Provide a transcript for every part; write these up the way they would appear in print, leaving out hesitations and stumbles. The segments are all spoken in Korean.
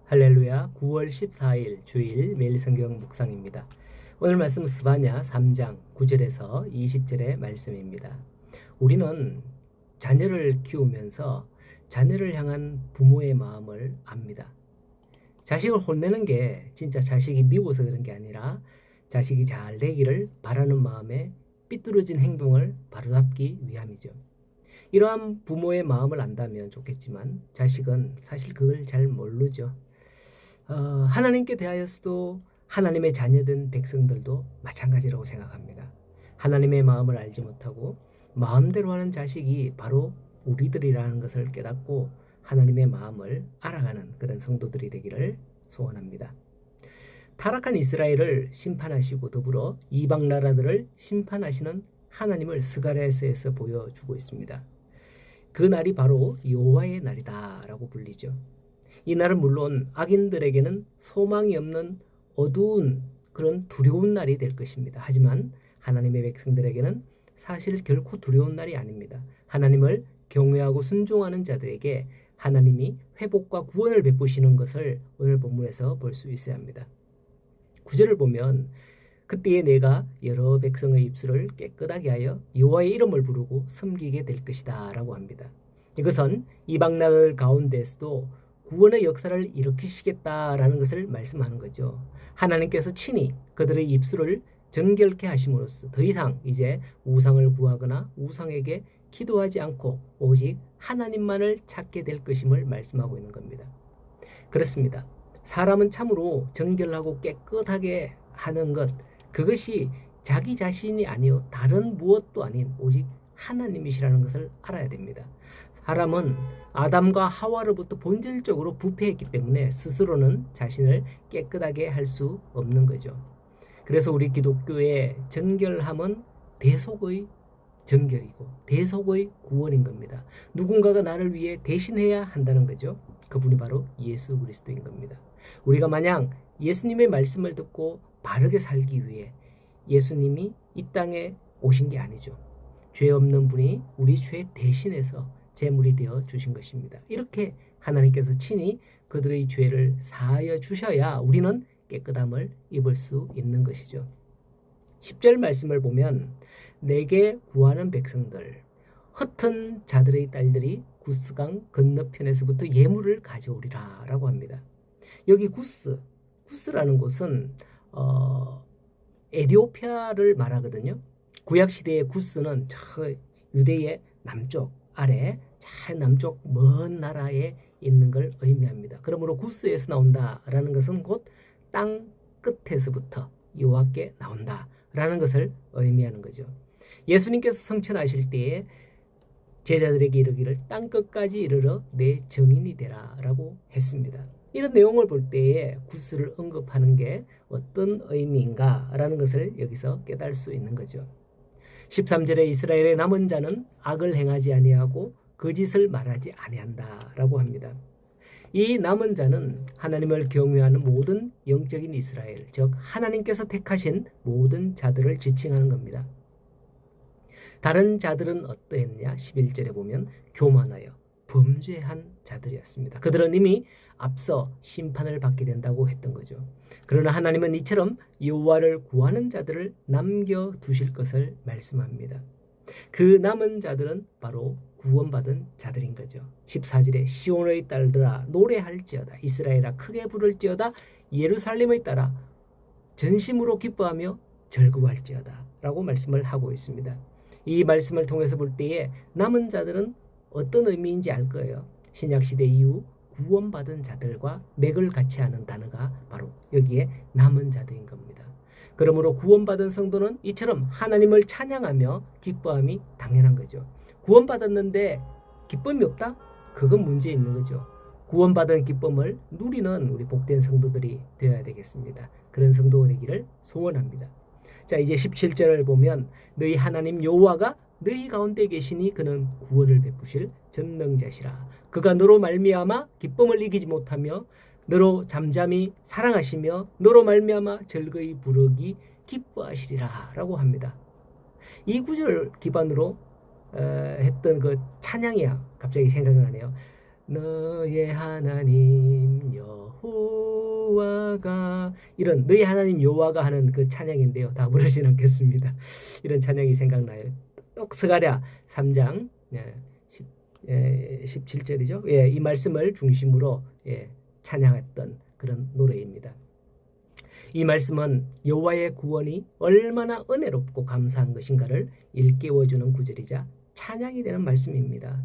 할렐루야. 9월 14일 주일 매일 성경 묵상입니다. 오늘 말씀은 스바냐 3장 9절에서 20절의 말씀입니다. 우리는 자녀를 키우면서 자녀를 향한 부모의 마음을 압니다. 자식을 혼내는 게 진짜 자식이 미워서 그런 게 아니라 자식이 잘 되기를 바라는 마음에 삐뚤어진 행동을 바로잡기 위함이죠. 이러한 부모의 마음을 안다면 좋겠지만 자식은 사실 그걸 잘 모르죠. 하나님께 대하여서도 하나님의 자녀된 백성들도 마찬가지라고 생각합니다. 하나님의 마음을 알지 못하고 마음대로 하는 자식이 바로 우리들이라는 것을 깨닫고 하나님의 마음을 알아가는 그런 성도들이 되기를 소원합니다. 타락한 이스라엘을 심판하시고 더불어 이방 나라들을 심판하시는 하나님을 스가랴서에서 보여주고 있습니다. 그 날이 바로 여호와의 날이다라고 불리죠. 이 날은 물론 악인들에게는 소망이 없는 어두운 그런 두려운 날이 될 것입니다. 하지만 하나님의 백성들에게는 사실 결코 두려운 날이 아닙니다. 하나님을 경외하고 순종하는 자들에게 하나님이 회복과 구원을 베푸시는 것을 오늘 본문에서 볼 수 있어야 합니다. 9절을 보면 그때에 내가 여러 백성의 입술을 깨끗하게 하여 여호와의 이름을 부르고 섬기게 될 것이다 라고 합니다. 이것은 이방 나라들 가운데서도 구원의 역사를 일으키시겠다라는 것을 말씀하는 거죠. 하나님께서 친히 그들의 입술을 정결케 하심으로써 더 이상 이제 우상을 구하거나 우상에게 기도하지 않고 오직 하나님만을 찾게 될 것임을 말씀하고 있는 겁니다. 그렇습니다. 사람은 참으로 정결하고 깨끗하게 하는 것, 그것이 자기 자신이 아니요 다른 무엇도 아닌 오직 하나님이시라는 것을 알아야 됩니다. 사람은 아담과 하와로부터 본질적으로 부패했기 때문에 스스로는 자신을 깨끗하게 할 수 없는 거죠. 그래서 우리 기독교의 정결함은 대속의 정결이고 대속의 구원인 겁니다. 누군가가 나를 위해 대신해야 한다는 거죠. 그분이 바로 예수 그리스도인 겁니다. 우리가 만약 예수님의 말씀을 듣고 바르게 살기 위해 예수님이 이 땅에 오신 게 아니죠. 죄 없는 분이 우리 죄 대신해서 제물이 되어 주신 것입니다. 이렇게 하나님께서 친히 그들의 죄를 사하여 주셔야 우리는 깨끗함을 입을 수 있는 것이죠. 10절 말씀을 보면 내게 구하는 백성들 흩은 자들의 딸들이 구스강 건너편에서부터 예물을 가져오리라 라고 합니다. 여기 구스라는 곳은 에디오피아를 말하거든요. 구약시대의 구스는 저 유대의 남쪽 아래 잘 남쪽 먼 나라에 있는 걸 의미합니다. 그러므로 구스에서 나온다라는 것은 곧 땅 끝에서부터 여호와께 나온다라는 것을 의미하는 거죠. 예수님께서 성천하실 때에 제자들에게 이르기를 땅 끝까지 이르러 내 증인이 되라라고 했습니다. 이런 내용을 볼 때에 구스를 언급하는 게 어떤 의미인가라는 것을 여기서 깨달을 수 있는 거죠. 13절에 이스라엘의 남은 자는 악을 행하지 아니하고 거짓을 말하지 아니한다라고 합니다. 이 남은 자는 하나님을 경외하는 모든 영적인 이스라엘, 즉 하나님께서 택하신 모든 자들을 지칭하는 겁니다. 다른 자들은 어떠했냐? 11절에 보면 교만하여 범죄한 자들이었습니다. 그들은 이미 앞서 심판을 받게 된다고 했던 거죠. 그러나 하나님은 이처럼 여호와를 구하는 자들을 남겨두실 것을 말씀합니다. 그 남은 자들은 바로 구원받은 자들인 거죠. 14절에 시온의 딸들아 노래할지어다 이스라엘아 크게 부를지어다 예루살렘의 딸아 전심으로 기뻐하며 즐거워할지어다 라고 말씀을 하고 있습니다. 이 말씀을 통해서 볼 때에 남은 자들은 어떤 의미인지 알 거예요. 신약시대 이후 구원받은 자들과 맥을 같이 하는 단어가 바로 여기에 남은 자들인 겁니다. 그러므로 구원받은 성도는 이처럼 하나님을 찬양하며 기뻐함이 당연한 거죠. 구원받았는데 기쁨이 없다? 그건 문제 있는 거죠. 구원받은 기쁨을 누리는 우리 복된 성도들이 되어야 되겠습니다. 그런 성도가 되기를 소원합니다. 자, 이제 17절을 보면 너희 하나님 여호와가 너희 가운데 계시니 그는 구원을 베푸실 전능자시라. 그가 너로 말미암아 기쁨을 이기지 못하며 너로 잠잠히 사랑하시며 너로 말미암아 즐거이 부르기 기뻐하시리라 라고 합니다. 이 구절을 기반으로 했던 그 찬양이야 갑자기 생각나네요. 너의 하나님 여호와 여호와가, 이런 너희 하나님 여호와가 하는 그 찬양인데요. 다 부르진 않겠습니다. 이런 찬양이 생각나요. 똑 스가랴 3장 17절이죠. 예, 이 말씀을 중심으로 찬양했던 그런 노래입니다. 이 말씀은 여호와의 구원이 얼마나 은혜롭고 감사한 것인가를 일깨워주는 구절이자 찬양이 되는 말씀입니다.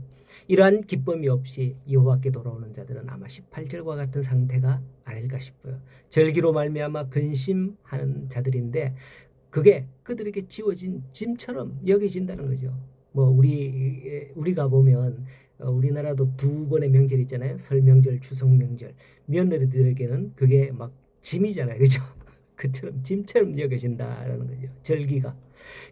이러한 기쁨이 없이 여호와께 돌아오는 자들은 아마 18절과 같은 상태가 아닐까 싶어요. 절기로 말미암아 근심하는 자들인데 그게 그들에게 지워진 짐처럼 여겨진다는 거죠. 뭐 우리가 보면 우리나라도 두 번의 명절 있잖아요. 설 명절, 추석 명절. 며느리들에게는 그게 막 짐이잖아요, 그죠? 그처럼 짐처럼 여겨진다라는 거죠.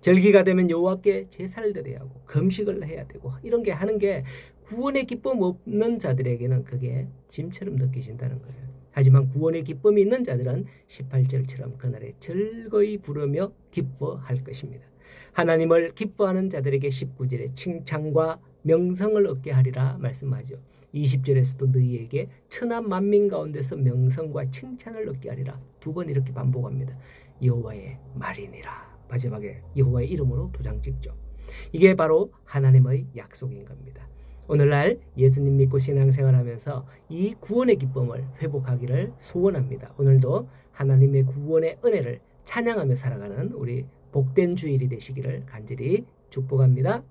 절기가 되면 여호와께 제사를 드려야 하고 금식을 해야 되고 이런 게 하는 게 구원의 기쁨 없는 자들에게는 그게 짐처럼 느껴진다는 거예요. 하지만 구원의 기쁨이 있는 자들은 18절처럼 그날에 즐거이 부르며 기뻐할 것입니다. 하나님을 기뻐하는 자들에게 19절에 칭찬과 명성을 얻게 하리라 말씀하죠. 20절에서도 너희에게 천한 만민 가운데서 명성과 칭찬을 얻게 하리라. 두 번 이렇게 반복합니다. 여호와의 말이니라. 마지막에 여호와의 이름으로 도장 찍죠. 이게 바로 하나님의 약속인 겁니다. 오늘날 예수님 믿고 신앙생활하면서 이 구원의 기쁨을 회복하기를 소원합니다. 오늘도 하나님의 구원의 은혜를 찬양하며 살아가는 우리 복된 주일이 되시기를 간절히 축복합니다.